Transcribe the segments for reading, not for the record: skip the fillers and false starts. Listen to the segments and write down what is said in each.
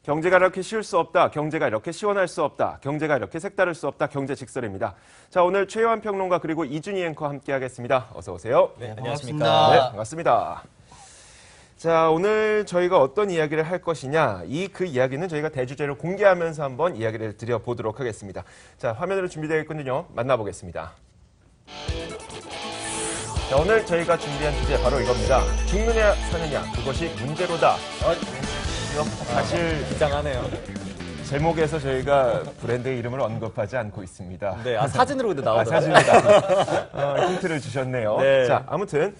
경제가 이렇게 쉬울 수 없다. 경제가 이렇게 시원할 수 없다. 경제가 이렇게 색다를 수 없다. 경제직설입니다. 자, 오늘 최요한 평론가 그리고 이준희 앵커 함께하겠습니다. 어서 오세요. 네, 안녕하십니까. 네, 반갑습니다. 자, 오늘 저희가 어떤 이야기를 할 것이냐, 그 이야기는 저희가 대주제를 공개하면서 한번 이야기를 드려보도록 하겠습니다. 자, 화면으로 준비되어 있거든요. 만나보겠습니다. 자, 오늘 저희가 준비한 주제 바로 이겁니다. 죽느냐 사느냐 그것이 문제로다. 사실 긴장하네요. 제목에서 저희가 브랜드의 이름을 언급하지 않고 있습니다. 네, 사진으로 근데 나오더라고요. 사진이다. 힌트를 주셨네요. 네. 자, 아무튼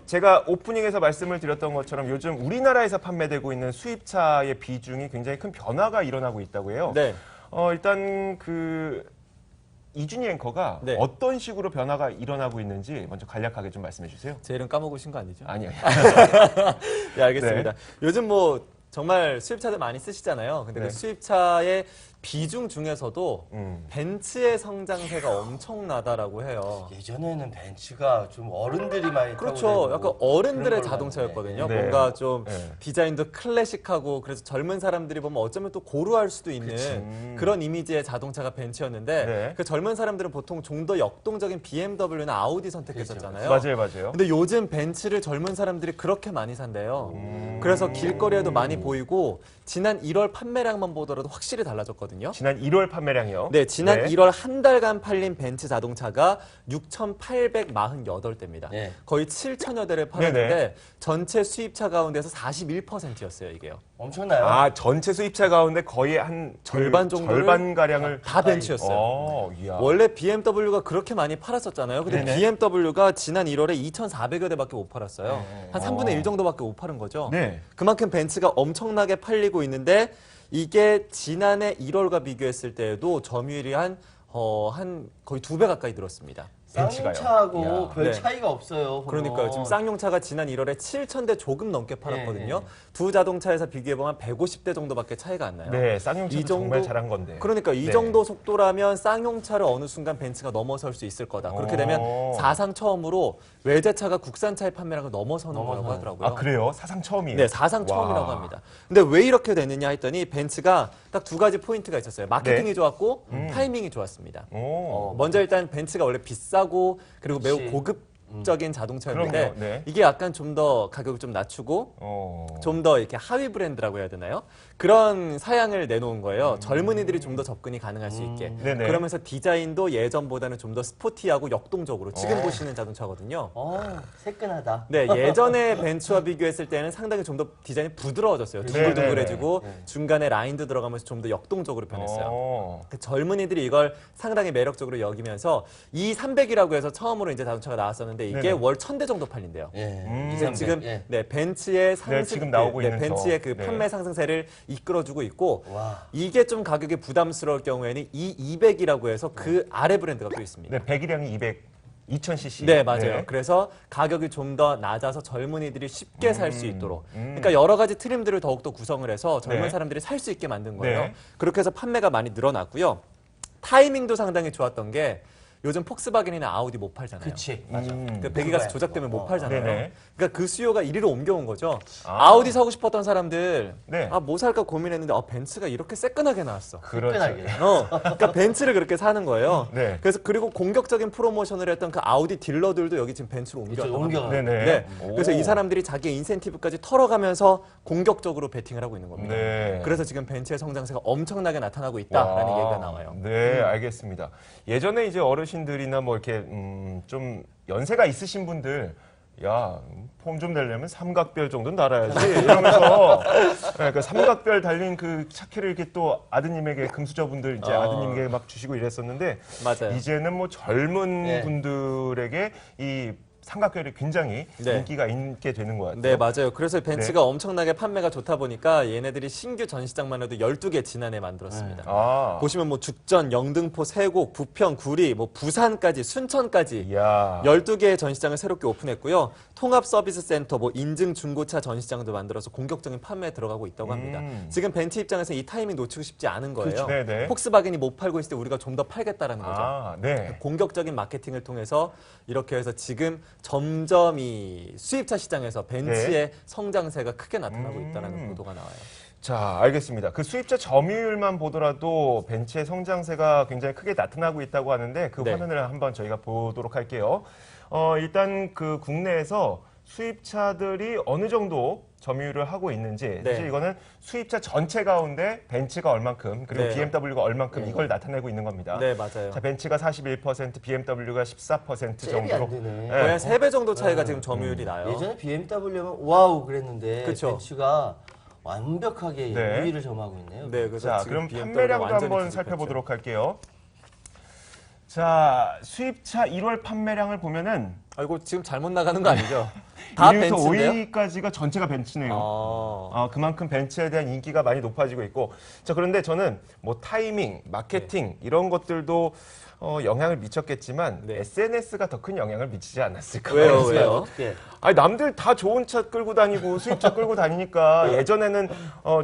제가 오프닝에서 말씀을 드렸던 것처럼 요즘 우리나라에서 판매되고 있는 수입차의 비중이 굉장히 큰 변화가 일어나고 있다고 해요. 네. 일단 이준희 앵커가 네. 어떤 식으로 변화가 일어나고 있는지 먼저 간략하게 좀 말씀해 주세요. 제 이름 까먹으신 거 아니죠? 아니요. 네, 알겠습니다. 요즘 뭐 정말 수입차들 많이 쓰시잖아요. 근데 네. 그 수입차의 비중 중에서도 벤츠의 성장세가 엄청나다라고 해요. 예전에는 벤츠가 좀 어른들이 많이 타고 그렇죠. 다니고 약간 어른들의 그런 걸로 자동차였거든요. 네. 뭔가 좀 네. 디자인도 클래식하고 그래서 젊은 사람들이 보면 어쩌면 또 고루할 수도 있는 그런 이미지의 자동차가 벤츠였는데 네. 그 젊은 사람들은 보통 좀 더 역동적인 BMW나 아우디 선택했었잖아요. 맞아요. 근데 요즘 벤츠를 젊은 사람들이 그렇게 많이 산대요. 그래서 길거리에도 많이 보이고 지난 1월 판매량만 보더라도 확실히 달라졌거든요. 지난 1월 판매량이요? 네, 지난 네. 1월 한 달간 팔린 벤츠 자동차가 6,848대입니다. 네. 거의 7천여 대를 팔았는데 네네. 전체 수입차 가운데서 41%였어요, 이게요. 엄청나요. 아, 전체 수입차 가운데 거의 한 절반 정도를 절반가량을 다 벤츠였어요. 이야. 원래 BMW가 그렇게 많이 팔았었잖아요. 근데 네네. BMW가 지난 1월에 2,400여 대밖에 못 팔았어요. 한 3분의 1 정도밖에 못 파는 거죠. 네. 그만큼 벤츠가 엄청나게 팔리고 있는데 이게 지난해 1월과 비교했을 때에도 점유율이 한 거의 2배 가까이 늘었습니다. 벤츠가요? 쌍용차하고 이야. 별 네. 차이가 없어요. 보면. 그러니까요. 지금 쌍용차가 지난 1월에 7,000대 조금 넘게 팔았거든요. 네. 두 자동차에서 비교해보면 150대 정도밖에 차이가 안 나요. 네, 쌍용차도 이 정도- 정말 잘한 건데. 그러니까 이 네. 정도 속도라면 쌍용차를 어느 순간 벤츠가 넘어설 수 있을 거다. 그렇게 되면 사상 처음으로 외제차가 국산차의 판매량을 넘어서는 거라고 하더라고요. 아, 그래요? 사상 처음이에요? 네, 사상 처음이라고 합니다. 근데 왜 이렇게 되느냐 했더니 벤츠가 딱 두 가지 포인트가 있었어요. 마케팅이 네. 좋았고 타이밍이 좋았습니다. 오. 먼저 일단 벤츠가 원래 비싸고 그리고 매우 그치. 고급적인 자동차였는데 그럼요. 네. 이게 약간 좀 더 가격을 좀 낮추고 좀 더 이렇게 하위 브랜드라고 해야 되나요? 그런 사양을 내놓은 거예요. 젊은이들이 좀 더 접근이 가능할 수 있게. 네네. 그러면서 디자인도 예전보다는 좀 더 스포티하고 역동적으로 지금 보시는 자동차거든요. 새끈하다. 네, 예전에 벤츠와 비교했을 때는 상당히 좀 더 디자인이 부드러워졌어요. 둥글둥글해지고 중간에 라인도 들어가면서 좀 더 역동적으로 변했어요. 그 젊은이들이 이걸 상당히 매력적으로 여기면서 이 300이라고 해서 처음으로 이제 자동차가 나왔었는데 이게 네네. 월 1,000대 정도 팔린대요. 예. 이게 지금 예. 네, 벤츠의 상승, 지금 나오고 있는 벤츠의 저. 그 네. 판매 상승세를 이끌어주고 있고 와. 이게 좀 가격이 부담스러울 경우에는 이 200이라고 해서 그 아래 브랜드가 또 있습니다. 네, 배기량이 2000cc. 네, 맞아요. 그래서 가격이 좀 더 낮아서 젊은이들이 쉽게 살 수 있도록. 음. 그러니까 여러 가지 트림들을 더욱더 구성을 해서 젊은 네. 사람들이 살 수 있게 만든 거예요. 네. 그렇게 해서 판매가 많이 늘어났고요. 타이밍도 상당히 좋았던 게 요즘 폭스바겐이나 아우디 못 팔잖아요. 그치. 맞아. 그 배기가스 조작 때문에 못 팔잖아요. 네네. 그러니까 그 수요가 이리로 옮겨온 거죠. 아우디 사고 싶었던 사람들, 네. 뭐 살까 고민했는데 벤츠가 이렇게 새끈하게 나왔어. 그렇죠. 새끈하게. 그러니까 벤츠를 그렇게 사는 거예요. 네. 그래서 그리고 공격적인 프로모션을 했던 그 아우디 딜러들도 여기 지금 벤츠로 옮겨왔다고 합니다. 옮겨가. 네네. 네. 오. 그래서 이 사람들이 자기의 인센티브까지 털어가면서 공격적으로 베팅을 하고 있는 겁니다. 네. 그래서 지금 벤츠의 성장세가 엄청나게 나타나고 있다라는 와. 얘기가 나와요. 네, 알겠습니다. 예전에 이제 어르신들이나 뭐 이렇게 좀 연세가 있으신 분들 야, 폼 좀 내려면 삼각별 정도는 달아야지 이러면서 네, 그 삼각별 달린 그 차키를 이렇게 또 아드님에게 금수저분들 이제 아드님에게 막 주시고 이랬었는데 맞아요. 이제는 뭐 젊은 네. 분들에게 이 삼각별이 굉장히 네. 인기가 있게 되는 것 같아요. 네, 맞아요. 그래서 벤츠가 네. 엄청나게 판매가 좋다 보니까 얘네들이 신규 전시장만 해도 12개 지난해 만들었습니다. 아, 보시면 뭐 죽전, 영등포, 세곡, 부평, 구리, 뭐 부산까지, 순천까지 이야. 12개의 전시장을 새롭게 오픈했고요. 통합 서비스 센터, 뭐 인증 중고차 전시장도 만들어서 공격적인 판매에 들어가고 있다고 합니다. 지금 벤츠 입장에서 이 타이밍 놓치고 싶지 않은 거예요. 그렇죠. 네네. 폭스바겐이 못 팔고 있을 때 우리가 좀 더 팔겠다라는 거죠. 아, 네. 공격적인 마케팅을 통해서 이렇게 해서 지금 점점 이 수입차 시장에서 벤츠의 성장세가 크게 나타나고 있다는 보도가 나와요. 자, 알겠습니다. 그 수입차 점유율만 보더라도 벤츠의 성장세가 굉장히 크게 나타나고 있다고 하는데 그 네. 화면을 한번 저희가 보도록 할게요. 일단 그 국내에서 수입차들이 어느 정도 점유율을 하고 있는지 네. 사실 이거는 수입차 전체 가운데 벤츠가 얼만큼 그리고 네. BMW가 얼만큼 이걸 나타내고 있는 겁니다. 네, 맞아요. 자, 벤츠가 41%, BMW가 14% 잽이 안 정도로 되네. 거의 한 3배 정도 차이가 지금 점유율이 나요. 예전에 BMW면 와우 그랬는데 그쵸. 벤츠가 완벽하게 네. 우위를 점하고 있네요. 네, 그래서 자, 지금 그럼 BMW 가 판매량도 완전히 한번 뒤집혔죠. 살펴보도록 할게요. 자, 수입차 1월 판매량을 보면은 아, 이거 지금 잘못 나가는 거 아니죠? 다 1위부터 벤츠인데요? 5위까지가 전체가 벤츠네요. 아, 그만큼 벤츠에 대한 인기가 많이 높아지고 있고. 자, 그런데 저는 뭐 타이밍, 마케팅 이런 것들도 영향을 미쳤겠지만 네. SNS가 더 큰 영향을 미치지 않았을까. 왜요, 벤츠가 왜요? 어떻게? 아니 남들 다 좋은 차 끌고 다니고 수입차 끌고 다니니까 예전에는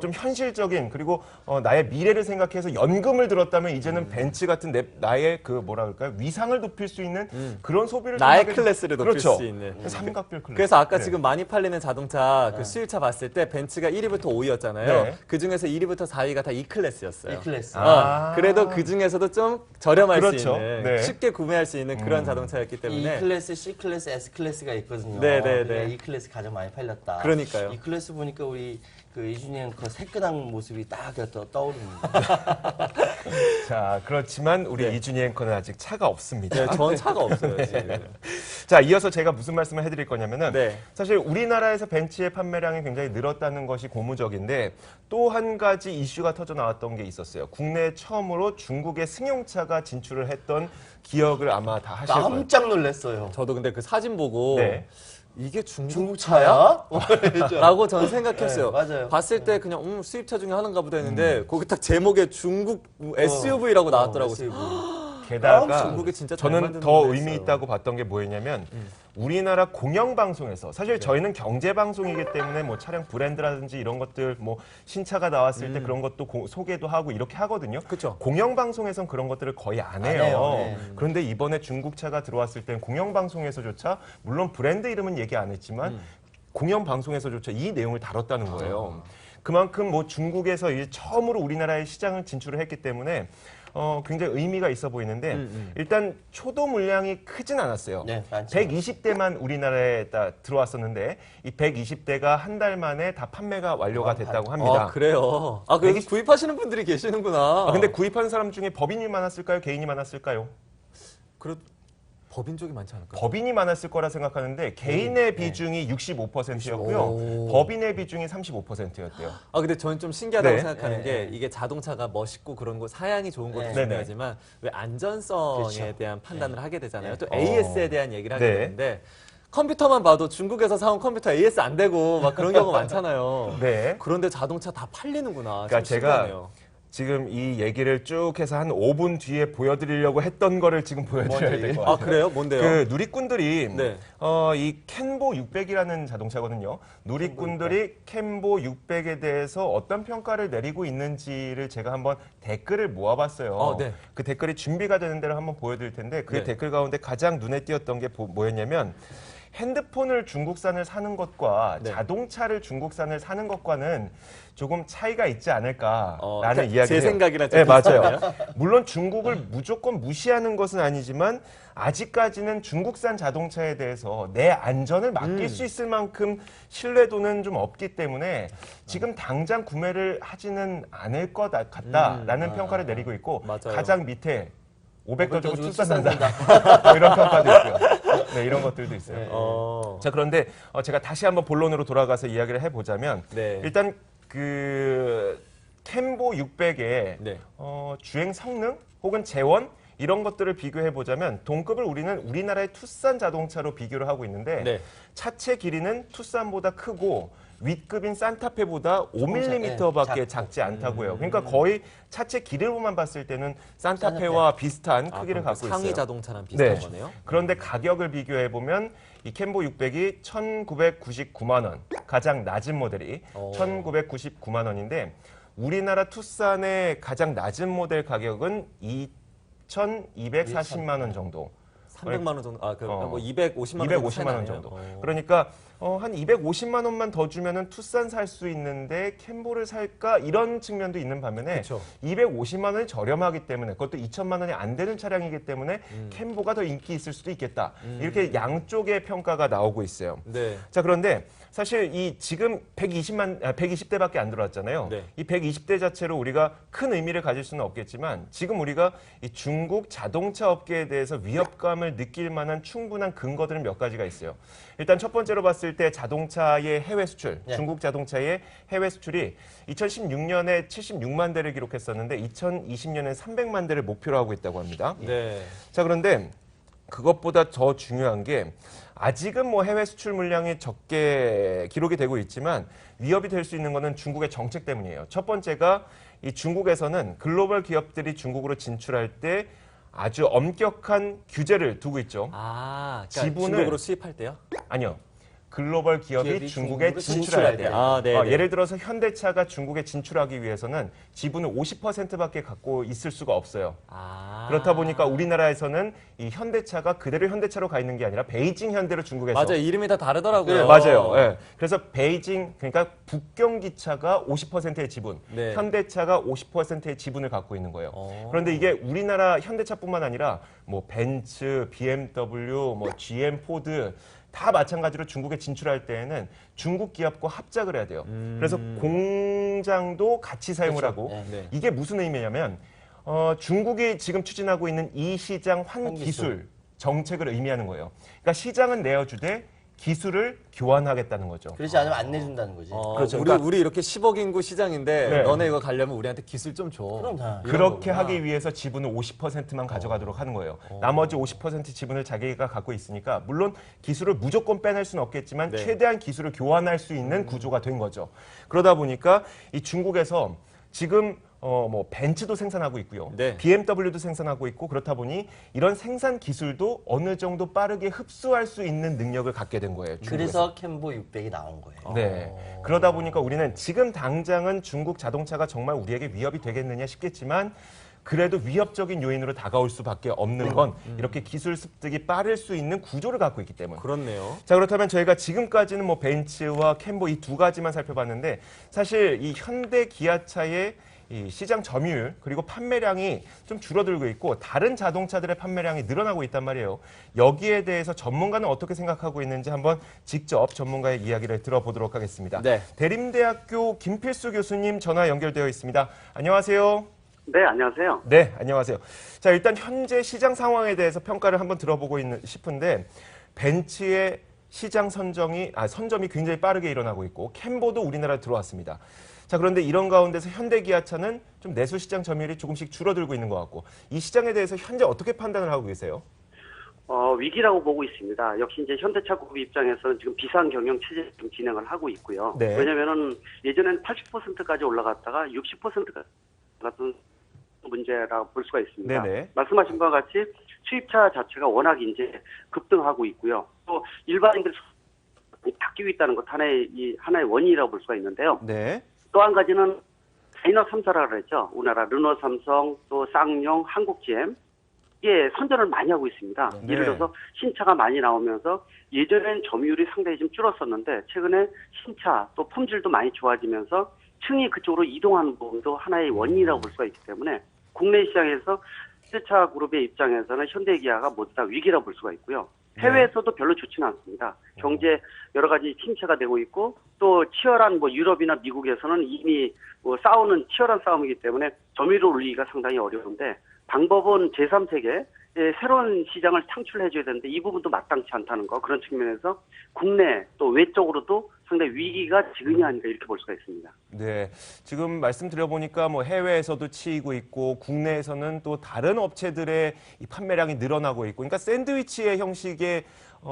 좀 현실적인 그리고 나의 미래를 생각해서 연금을 들었다면 이제는 벤츠 같은 나의 그 뭐라 그럴까요 위상을 높일 수 있는 그런 소비를 좀 나의 하게 클래스를 높일 그렇죠. 수 있는. 삼각별 클래스. 그래서 아까 네. 지금 많이 팔리는 자동차 그 수입차 봤을 때 벤츠가 1위부터 5위였잖아요. 네. 그 중에서 1위부터 4위가 다 E클래스였어요. E클래스. 그래도 그 중에서도 좀 저렴할 그렇죠. 수 있는 네. 쉽게 구매할 수 있는 그런 자동차였기 때문에 E클래스, C클래스, S클래스가 있거든요. 네, 네, 근데 네. E클래스 가장 많이 팔렸다. 그러니까요. E클래스 보니까 우리 그 이준희 앵커 새끈한 모습이 딱 떠오릅니다. 자 그렇지만 우리 네. 이준희 앵커는 아직 차가 없습니다. 네, 전 차가 없어요. 지금. 자 이어서 제가 무슨 말씀을 해드릴 거냐면은 네. 사실 우리나라에서 벤츠의 판매량이 굉장히 늘었다는 것이 고무적인데 또 한 가지 이슈가 터져 나왔던 게 있었어요. 국내에 처음으로 중국의 승용차가 진출을 했던 기억을 아마 다 하실 거예요. 깜짝 놀랐어요. 저도 근데 그 사진 보고 네. 이게 중국 중국 차야? 차야? 라고 저는 생각했어요. 네, 맞아요. 봤을 때 그냥 수입차 중에 하나인가 보다 했는데 거기 딱 제목에 중국 SUV라고 나왔더라고요. SUV. 게다가 중국이 진짜 잘 저는 만든 더 데가 의미 있어요. 있다고 봤던 게 뭐였냐면 우리나라 공영방송에서 사실 저희는 경제방송이기 때문에 뭐 차량 브랜드라든지 이런 것들 뭐 신차가 나왔을 때 그런 것도 소개도 하고 이렇게 하거든요. 그쵸. 공영방송에선 그런 것들을 거의 안 안 해요. 해요. 네. 그런데 이번에 중국차가 들어왔을 땐 공영방송에서조차 물론 브랜드 이름은 얘기 안 했지만 공영방송에서조차 이 내용을 다뤘다는 거예요. 그만큼 뭐 중국에서 이제 처음으로 우리나라의 시장을 진출을 했기 때문에 굉장히 의미가 있어 보이는데 일단 초도 물량이 크진 않았어요. 네, 많죠. 120대만 우리나라에 딱 들어왔었는데 이 120대가 한 달 만에 다 판매가 완료가 됐다고 합니다. 아, 그래요? 아, 그래서 구입하시는 분들이 계시는구나. 근데 구입한 사람 중에 법인이 많았을까요? 개인이 많았을까요? 그래도 법인 쪽이 많지 않을까요? 법인이 많았을 거라 생각하는데 개인의 비중이 65%였고요. 오. 법인의 비중이 35%였대요. 아, 근데 저는 좀 신기하다고 네. 생각하는 네, 게 네. 이게 자동차가 멋있고 그런 거 사양이 좋은 것도 네. 중요하지만 왜 안전성에 그렇죠. 대한 판단을 하게 되잖아요. 네. 또 AS에 대한 얘기를 하게 네. 되는데 컴퓨터만 봐도 중국에서 사온 컴퓨터 AS 안 되고 막 그런 경우가 많잖아요. 네. 그런데 자동차 다 팔리는구나. 그러니까 참 제가 신기하네요. 지금 이 얘기를 쭉 해서 한 5분 뒤에 보여드리려고 했던 거를 지금 보여드려야 될 것 같아요. 아, 그래요? 뭔데요? 그 누리꾼들이 네. 이 캔보 600이라는 자동차거든요. 누리꾼들이 캔보 600에 대해서 어떤 평가를 내리고 있는지를 제가 한번 댓글을 모아봤어요. 네. 그 댓글이 준비가 되는 대로 한번 보여드릴 텐데 그 네. 댓글 가운데 가장 눈에 띄었던 게 뭐였냐면 핸드폰을 중국산을 사는 것과 네. 자동차를 중국산을 사는 것과는 조금 차이가 있지 않을까라는 그러니까 이야기를 제 해요. 생각이랑 좀 네, 맞아요. 비슷하네요. 물론 중국을 무조건 무시하는 것은 아니지만 아직까지는 중국산 자동차에 대해서 내 안전을 맡길 수 있을 만큼 신뢰도는 좀 없기 때문에 지금 당장 구매를 하지는 않을 것 같다라는 평가를 내리고 있고 맞아요. 가장 밑에 500더 주고 500더 투싼 주고 산다. 뭐 이런 평가도 있고요. 네, 이런 것들도 있어요. 네. 자, 그런데 제가 다시 한번 본론으로 돌아가서 이야기를 해보자면 네. 일단 그 캔보 600의 네. 주행 성능 혹은 재원 이런 것들을 비교해 보자면 동급을 우리는 우리나라의 투싼 자동차로 비교를 하고 있는데 네. 차체 길이는 투싼보다 크고 윗급인 산타페보다 5mm밖에 작고. 작지 않다고요. 그러니까 거의 차체 길이로만 봤을 때는 산타페와 비슷한 크기를 그럼 갖고 상위 있어요. 자동차랑 비슷한 네. 거네요. 그런데 가격을 비교해 보면 이 캔보 600이 1,999만 원, 가장 낮은 모델이 오. 1,999만 원인데 우리나라 투싼의 가장 낮은 모델 가격은 2,240만 원 정도. 300만 원 정도, 뭐 250만 원 250만 원 차이 정도. 나네요. 그러니까 한 250만 원만 더 주면은 투싼 살 수 있는데 캠보를 살까 이런 측면도 있는 반면에 그쵸. 250만 원이 저렴하기 때문에 그것도 2천만 원이 안 되는 차량이기 때문에 캠보가 더 인기 있을 수도 있겠다. 이렇게 양쪽의 평가가 나오고 있어요. 네. 자, 그런데 사실 이 지금 120대밖에 안 들어왔잖아요. 네. 이 120대 자체로 우리가 큰 의미를 가질 수는 없겠지만 지금 우리가 이 중국 자동차 업계에 대해서 위협감을 느낄 만한 충분한 근거들은 몇 가지가 있어요. 일단 첫 번째로 봤을 때 자동차의 해외 수출, 네. 중국 자동차의 해외 수출이 2016년에 76만 대를 기록했었는데 2020년에 300만 대를 목표로 하고 있다고 합니다. 네. 자, 그런데 그것보다 더 중요한 게 아직은 뭐 해외 수출 물량이 적게 기록이 되고 있지만 위협이 될 수 있는 거는 중국의 정책 때문이에요. 첫 번째가 이 중국에서는 글로벌 기업들이 중국으로 진출할 때 아주 엄격한 규제를 두고 있죠. 아, 그러니까 지분을- 중국으로 수입할 때요? 아니요. 글로벌 기업이 기업이 중국에 중국으로 진출할 때. 진출할 때. 아, 네. 예를 들어서 현대차가 중국에 진출하기 위해서는 지분을 50%밖에 갖고 있을 수가 없어요. 아. 그렇다 보니까 우리나라에서는 이 현대차가 그대로 현대차로 가 있는 게 아니라 베이징 현대로 중국에서 맞아요. 이름이 다 다르더라고요. 네, 맞아요. 예. 그래서 베이징 그러니까 북경 기차가 50%의 지분, 네. 현대차가 50%의 지분을 갖고 있는 거예요. 어. 그런데 이게 우리나라 현대차뿐만 아니라 뭐 벤츠, BMW, 뭐 GM, 포드 다 마찬가지로 중국에 진출할 때에는 중국 기업과 합작을 해야 돼요. 그래서 공장도 같이 사용을 그렇죠. 하고 네. 네. 이게 무슨 의미냐면 중국이 지금 추진하고 있는 이 시장 환기술 정책을 의미하는 거예요. 그러니까 시장은 내어주되 기술을 교환하겠다는 거죠. 그렇지 않으면 안 내준다는 거지. 그렇죠. 우리, 그러니까- 우리 이렇게 10억 인구 시장인데 네. 너네 이거 가려면 우리한테 기술 좀 줘. 그럼 다. 이런 그렇게 거구나. 하기 위해서 지분을 50%만 가져가도록 하는 거예요. 나머지 50% 지분을 자기가 갖고 있으니까 물론 기술을 무조건 빼낼 수는 없겠지만 네. 최대한 기술을 교환할 수 있는 구조가 된 거죠. 그러다 보니까 이 중국에서 지금 뭐 벤츠도 생산하고 있고요. 네. BMW도 생산하고 있고 그렇다 보니 이런 생산 기술도 어느 정도 빠르게 흡수할 수 있는 능력을 갖게 된 거예요. 중국에서. 그래서 캠보 600이 나온 거예요. 네. 그러다 보니까 우리는 지금 당장은 중국 자동차가 정말 우리에게 위협이 되겠느냐 싶겠지만 그래도 위협적인 요인으로 다가올 수밖에 없는 건 이렇게 기술 습득이 빠를 수 있는 구조를 갖고 있기 때문에. 그렇네요. 자, 그렇다면 저희가 지금까지는 뭐 벤츠와 캠보 이 두 가지만 살펴봤는데 사실 이 현대 기아차의 이 시장 점유율 그리고 판매량이 좀 줄어들고 있고 다른 자동차들의 판매량이 늘어나고 있단 말이에요. 여기에 대해서 전문가는 어떻게 생각하고 있는지 한번 직접 전문가의 이야기를 들어보도록 하겠습니다. 네. 대림대학교 김필수 교수님 전화 연결되어 있습니다. 안녕하세요. 네, 안녕하세요. 네, 안녕하세요. 자, 일단 현재 시장 상황에 대해서 평가를 한번 들어보고 싶은데 벤츠의 시장 선점이 굉장히 빠르게 일어나고 있고 캠보도 우리나라에 들어왔습니다. 자, 그런데 이런 가운데서 현대기아차는 좀 내수 시장 점유율이 조금씩 줄어들고 있는 것 같고 이 시장에 대해서 현재 어떻게 판단을 하고 계세요? 위기라고 보고 있습니다. 역시 이제 현대차 그룹 입장에서는 지금 비상 경영 체제 좀 진행을 하고 있고요. 네. 왜냐면은 예전에는 80%까지 올라갔다가 60%까지 같은 문제라고 볼 수가 있습니다. 네네. 말씀하신 바와 같이 수입차 자체가 워낙 이제 급등하고 있고요. 또 일반인들 바뀌고 있다는 것 하나의 원인이라고 볼 수가 있는데요. 네. 또 한 가지는 다이너 3사라고 그랬죠. 우리나라 르노, 삼성, 또 쌍용, 한국 GM 이게 선전을 많이 하고 있습니다. 네. 예를 들어서 신차가 많이 나오면서 예전엔 점유율이 상당히 좀 줄었었는데 최근에 신차 또 품질도 많이 좋아지면서 층이 그쪽으로 이동하는 부분도 하나의 원인이라고 볼 수가 있기 때문에 국내 시장에서 현대차 그룹의 입장에서는 현대기아가 모두 다 위기라고 볼 수가 있고요. 해외에서도 별로 좋지는 않습니다. 경제 여러 가지 침체가 되고 있고 또 치열한 뭐 유럽이나 미국에서는 이미 뭐 싸우는 치열한 싸움이기 때문에 점유율을 올리기가 상당히 어려운데 방법은 제3세계 새로운 시장을 창출해줘야 되는데 이 부분도 마땅치 않다는 거 그런 측면에서 국내 또 외적으로도 상당히 위기가 지금이 아닌가 이렇게 볼 수가 있습니다. 네, 지금 말씀드려보니까 뭐 해외에서도 치이고 있고 국내에서는 또 다른 업체들의 이 판매량이 늘어나고 있고 그러니까 샌드위치의 형식의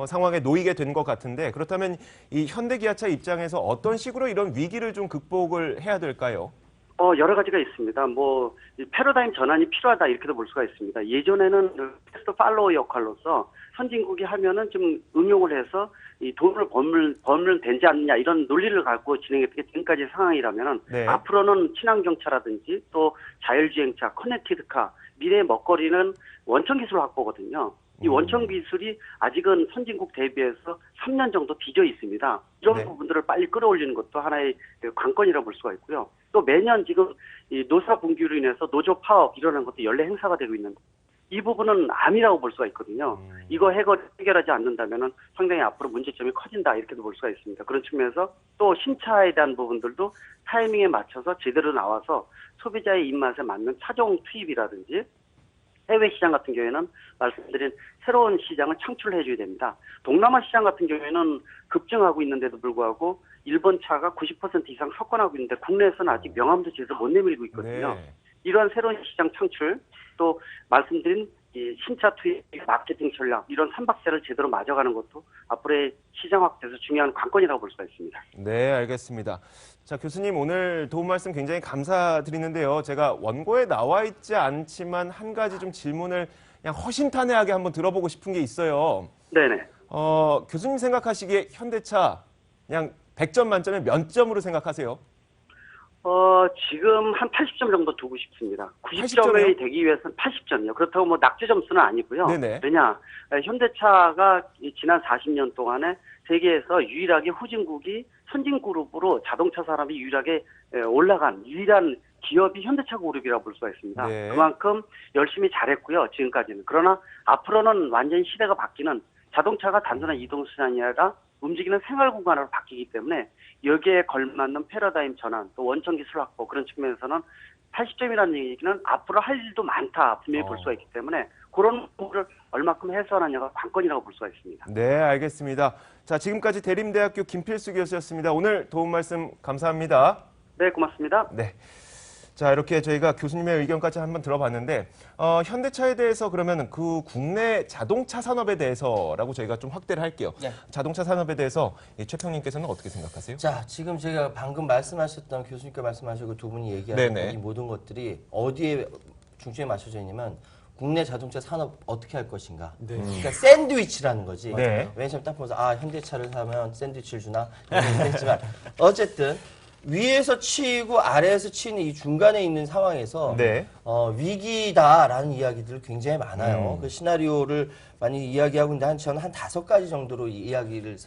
상황에 놓이게 된 것 같은데 그렇다면 이 현대기아차 입장에서 어떤 식으로 이런 위기를 좀 극복을 해야 될까요? 여러 가지가 있습니다. 뭐, 이 패러다임 전환이 필요하다, 이렇게도 볼 수가 있습니다. 예전에는 패스트 팔로워 역할로서 선진국이 하면은 좀 응용을 해서 이 돈을 벌면 되지 않느냐, 이런 논리를 갖고 진행했던 게 지금까지 상황이라면은 네. 앞으로는 친환경차라든지 또 자율주행차, 커넥티드카, 미래의 먹거리는 원천 기술 확보거든요. 이 원천 기술이 아직은 선진국 대비해서 3년 정도 뒤져 있습니다. 이런 네. 부분들을 빨리 끌어올리는 것도 하나의 관건이라고 볼 수가 있고요. 또 매년 지금 이 노사 분규로 인해서 노조 파업 일어나는 것도 연례 행사가 되고 있는 이 부분은 암이라고 볼 수가 있거든요. 이거 해결하지 않는다면은 상당히 앞으로 문제점이 커진다 이렇게도 볼 수가 있습니다. 그런 측면에서 또 신차에 대한 부분들도 타이밍에 맞춰서 제대로 나와서 소비자의 입맛에 맞는 차종 투입이라든지 해외 시장 같은 경우에는 말씀드린 새로운 시장을 창출해줘야 됩니다. 동남아 시장 같은 경우에는 급증하고 있는데도 불구하고 일본 차가 90% 이상 석권하고 있는데 국내에서는 아직 명함도 제대로 못 내밀고 있거든요. 네. 이러한 새로운 시장 창출, 또 말씀드린 이 신차 투입, 마케팅 전략 이런 삼박자를 제대로 맞아가는 것도 앞으로의 시장 확대에서 중요한 관건이라고 볼 수가 있습니다. 네, 알겠습니다. 자, 교수님 오늘 도움 말씀 굉장히 감사드리는데요. 제가 원고에 나와 있지 않지만 한 가지 좀 질문을 그냥 허심탄회하게 한번 들어보고 싶은 게 있어요. 네네. 교수님 생각하시기에 현대차 그냥 100점 만점에 몇 점으로 생각하세요? 지금 한 80점 정도 두고 싶습니다. 80점이요? 90점이 되기 위해서는 80점이요. 그렇다고 뭐 낙제 점수는 아니고요. 네네. 왜냐, 현대차가 지난 40년 동안에 세계에서 유일하게 후진국이 선진그룹으로 자동차 산업이 유일하게 올라간 유일한 기업이 현대차 그룹이라고 볼 수가 있습니다. 네. 그만큼 열심히 잘했고요. 지금까지는. 그러나 앞으로는 완전히 시대가 바뀌는 자동차가 단순한 이동수단이 아니라 움직이는 생활 공간으로 바뀌기 때문에 여기에 걸맞는 패러다임 전환, 또 원천 기술 확보 그런 측면에서는 80점이라는 얘기는 앞으로 할 일도 많다 분명히 볼 수가 있기 때문에 그런 부분을 얼마큼 해소하느냐가 관건이라고 볼 수가 있습니다. 네, 알겠습니다. 자, 지금까지 대림대학교 김필수 교수였습니다. 오늘 도움 말씀 감사합니다. 네, 고맙습니다. 네. 자, 이렇게 저희가 교수님의 의견까지 한번 들어봤는데, 현대차에 대해서 그러면 그 국내 자동차 산업에 대해서라고 저희가 좀 확대를 할게요. 네. 자동차 산업에 대해서 이 최평님께서는 어떻게 생각하세요? 자, 지금 제가 방금 말씀하셨던 교수님께 말씀하시고 두 분이 얘기하는 네네. 이 모든 것들이 어디에 중점이 맞춰져 있냐면 국내 자동차 산업 어떻게 할 것인가. 네. 그러니까 샌드위치라는 거지. 네. 왜냐하면 딱 보면서 현대차를 사면 샌드위치를 주나 했지만 어쨌든 위에서 치이고 아래에서 치는 이 중간에 있는 상황에서 네. 위기다라는 이야기들 굉장히 많아요. 그 시나리오를 많이 이야기하고 있는데 저는 한 5가지 정도로 이 이야기를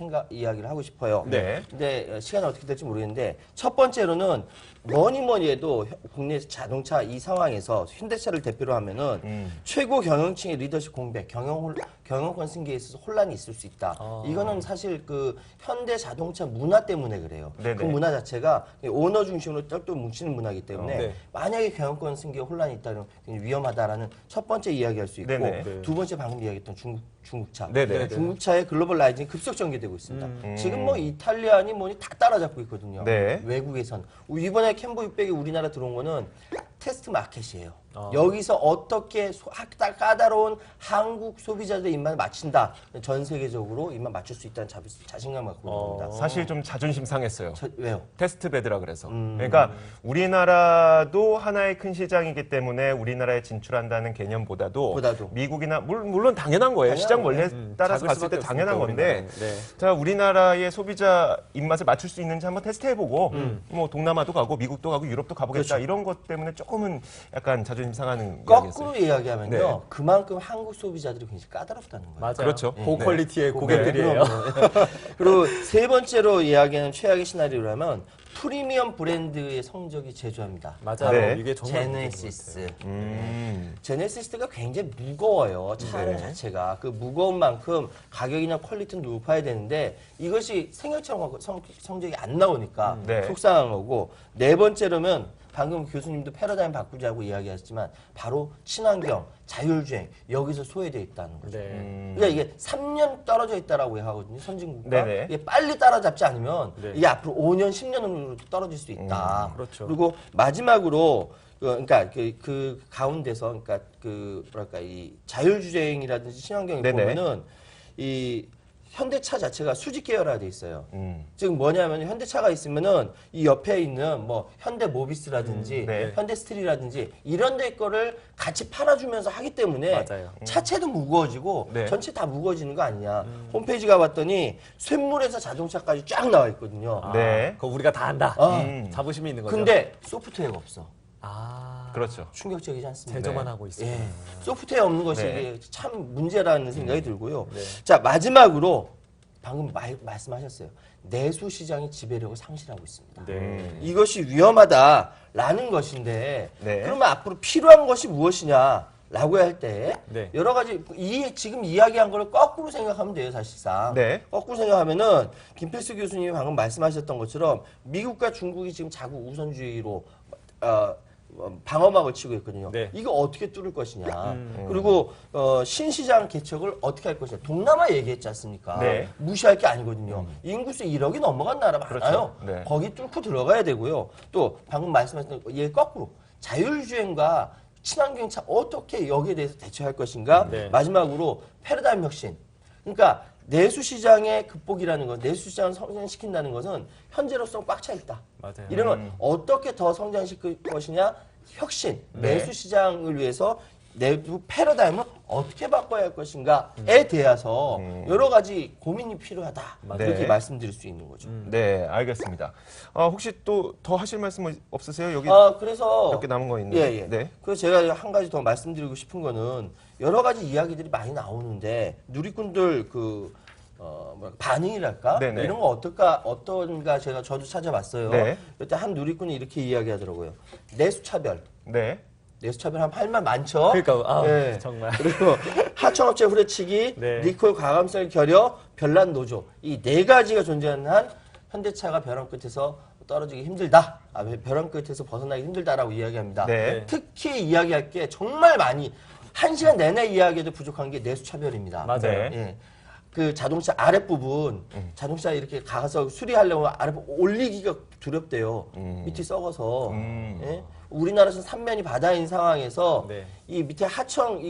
하고 싶어요. 네. 근데 시간이 어떻게 될지 모르겠는데 첫 번째로는 뭐니 해도 국내 자동차 이 상황에서 현대차를 대표로 하면은 최고 경영층의 리더십 공백, 경영권 승계에 있어서 혼란이 있을 수 있다. 이거는 사실 그 현대 자동차 문화 때문에 그래요. 네네. 그 문화 자체가 오너 중심으로 똘똘 뭉치는 문화이기 때문에 네. 만약에 경영권 승계에 혼란이 있다면 굉장히 위험하다라는 첫 번째 이야기할 수 있고 네네. 네. 두 번째 방금 이야기했던 중국차. 네네. 중국차의 글로벌 라이징이 급속 전개되고 있습니다. 지금 뭐 이탈리아니 뭐니 다 따라잡고 있거든요. 네. 외국에선. 이번에 캠보 600이 우리나라 들어온 거는 테스트 마켓이에요. 여기서 어떻게 까다로운 한국 소비자들의 입맛을 맞춘다. 전 세계적으로 입맛 맞출 수 있다는 자신감을 갖고 있는 겁니다. 사실 좀 자존심 상했어요. 왜요? 테스트 베드라 그래서. 그러니까 우리나라도 하나의 큰 시장이기 때문에 우리나라에 진출한다는 개념보다도 미국이나 물론 당연한 거예요. 시장 원래 따라서 작을 봤을 때 수밖에 당연한 없으니까, 건데 우리나라는. 네. 자, 우리나라의 소비자 입맛을 맞출 수 있는지 한번 테스트해보고 뭐 동남아도 가고 미국도 가고 유럽도 가보겠다. 그렇죠. 이런 것 때문에 조금은 약간 자존심 상하는 거꾸로 이야기였어요. 이야기하면요. 네. 그만큼 한국 소비자들이 굉장히 까다롭다는 거예요. 맞아요. 그렇죠. 고퀄리티의 네. 고객들이에요. 그리고 세 번째로 이야기하는 최악의 시나리오라면 프리미엄 브랜드의 성적이 제조합니다. 맞아요. 네. 이게 정말 제네시스. 음. 제네시스가 굉장히 무거워요. 차량 자체가. 그 무거운 만큼 가격이나 퀄리티는 높아야 되는데 이것이 생각처럼 성적이 안 나오니까 네. 속상한 거고 네 번째로면 방금 교수님도 패러다임 바꾸자고 이야기하셨지만 바로 친환경, 자율주행 여기서 소외되어 있다는 거죠. 네. 그러니까 이게 3년 떨어져 있다라고 하거든요. 선진국과 네네. 이게 빨리 따라잡지 않으면 네. 이게 앞으로 5년, 10년으로 떨어질 수 있다. 그렇죠. 그리고 마지막으로 그러니까 그 가운데서 그러니까 그 뭐랄까 이 자율주행이라든지 친환경을 네네. 보면은 이 현대차 자체가 수직 계열화돼 있어요. 음. 즉 뭐냐면 현대차가 있으면은 이 옆에 있는 뭐 현대모비스라든지 네. 현대스틸이라든지 이런 데 거를 같이 팔아주면서 하기 때문에 맞아요. 차체도 무거워지고 네. 전체 다 무거워지는 거 아니냐. 홈페이지 가봤더니 쇳물에서 자동차까지 쫙 나와 있거든요. 네. 그거 우리가 다 한다. 아. 자부심이 있는 거죠. 근데 소프트웨어가 없어. 아, 그렇죠. 충격적이지 않습니까? 제조만 하고 있습니다. 예. 소프트웨어 없는 것이 네. 이게 참 문제라는 생각이 들고요. 네. 자, 마지막으로 방금 말씀하셨어요. 내수 시장의 지배력을 상실하고 있습니다. 네. 이것이 위험하다라는 것인데 네. 그러면 앞으로 필요한 것이 무엇이냐라고 할 때 네. 여러 가지 지금 이야기한 거를 거꾸로 생각하면 돼요, 사실상. 네. 거꾸로 생각하면은 김필수 교수님이 방금 말씀하셨던 것처럼 미국과 중국이 지금 자국 우선주의로 방어막을 치고 있거든요. 네. 이거 어떻게 뚫을 것이냐. 그리고 신시장 개척을 어떻게 할 것이냐. 동남아 얘기했지 않습니까? 네. 무시할 게 아니거든요. 인구수 1억이 넘어간 나라 많아요. 그렇죠. 네. 거기 뚫고 들어가야 되고요. 또 방금 말씀하셨던 얘 거꾸로 자율주행과 친환경차 어떻게 여기에 대해서 대처할 것인가. 네. 마지막으로 패러다임 혁신. 그러니까 내수시장의 극복이라는 것, 내수시장을 성장시킨다는 것은 현재로서 꽉 차 있다. 맞아요. 이러면 어떻게 더 성장시킬 것이냐? 혁신, 네. 내수시장을 위해서 내부 패러다임을 어떻게 바꿔야 할 것인가에 대해서 여러 가지 고민이 필요하다. 네. 이렇게 말씀드릴 수 있는 거죠. 네, 알겠습니다. 혹시 또 더 하실 말씀 없으세요? 여기 그래서 몇 개 남은 거 있는데. 예, 예. 네. 그래서 제가 한 가지 더 말씀드리고 싶은 거는 여러 가지 이야기들이 많이 나오는데 누리꾼들 반응이랄까 네네. 이런 거 어떤가 저도 찾아봤어요. 네. 그때 한 누리꾼이 이렇게 이야기하더라고요. 내수차별. 네. 내수차별 할 말 많죠. 그러니까 예. 정말. 그리고 하청업체 후려치기, 네. 리콜 과감성을 결여, 별난 노조 이 네 가지가 존재하는 한 현대차가 벼랑 끝에서 떨어지기 힘들다. 벼랑 끝에서 벗어나기 힘들다라고 이야기합니다. 네. 특히 이야기할 게 정말 많이 1시간 내내 이야기해도 부족한 게 내수차별입니다. 맞아요. 네. 예. 그 자동차 아랫부분, 자동차 이렇게 가서 수리하려면 아랫부분 올리기가 두렵대요. 밑이 썩어서. 예? 우리나라에서 삼면이 바다인 상황에서 네. 이 밑에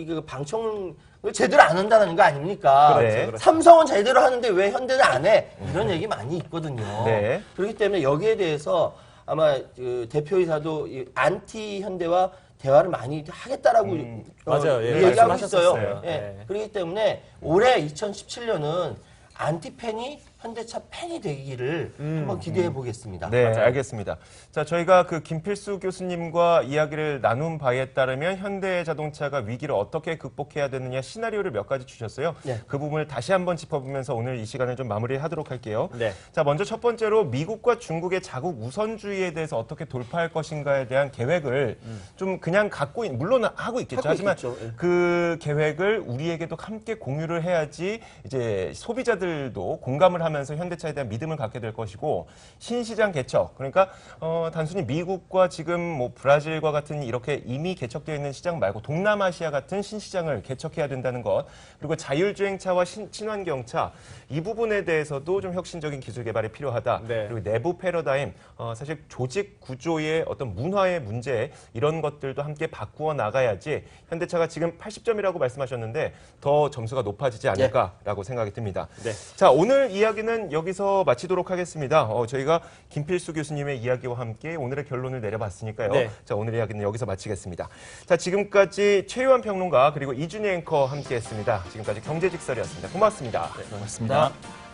그 방청을 제대로 안 한다는 거 아닙니까? 그렇죠, 그렇죠. 삼성은 제대로 하는데 왜 현대는 안 해? 이런 얘기 많이 있거든요. 네. 그렇기 때문에 여기에 대해서 아마 그 대표이사도 이 안티 현대와 대화를 많이 하겠다라고 맞아요. 예, 얘기하고 말씀하셨었어요. 있어요. 예. 네. 그렇기 때문에 올해 2017년은 안티팬이 현대차 팬이 되기를 한번 기대해 보겠습니다. 네, 알겠습니다. 자, 저희가 그 김필수 교수님과 이야기를 나눈 바에 따르면 현대자동차가 위기를 어떻게 극복해야 되느냐 시나리오를 몇 가지 주셨어요. 네. 그 부분을 다시 한번 짚어보면서 오늘 이 시간을 좀 마무리하도록 할게요. 네. 자, 먼저 첫 번째로 미국과 중국의 자국 우선주의에 대해서 어떻게 돌파할 것인가에 대한 계획을 좀 그냥 물론 하고 있겠죠. 하고 하지만 있겠죠. 예. 그 계획을 우리에게도 함께 공유를 해야지 이제 소비자들도 공감을 하면서 현대차에 대한 믿음을 갖게 될 것이고 신시장 개척 그러니까 단순히 미국과 지금 뭐 브라질과 같은 이렇게 이미 개척되어 있는 시장 말고 동남아시아 같은 신시장을 개척해야 된다는 것 그리고 자율주행차와 친환경차 이 부분에 대해서도 좀 혁신적인 기술 개발이 필요하다. 네. 그리고 내부 패러다임 사실 조직 구조의 어떤 문화의 문제 이런 것들도 함께 바꾸어 나가야지 현대차가 지금 80점이라고 말씀하셨는데 더 점수가 높아지지 않을까라고 생각이 듭니다. 네. 자, 오늘 이야기는 여기서 마치도록 하겠습니다. 저희가 김필수 교수님의 이야기와 함께 오늘의 결론을 내려봤으니까요. 네. 자, 오늘 이야기는 여기서 마치겠습니다. 자, 지금까지 최유한 평론가 그리고 이준희 앵커 함께했습니다. 지금까지 경제직설이었습니다. 고맙습니다. 고맙습니다.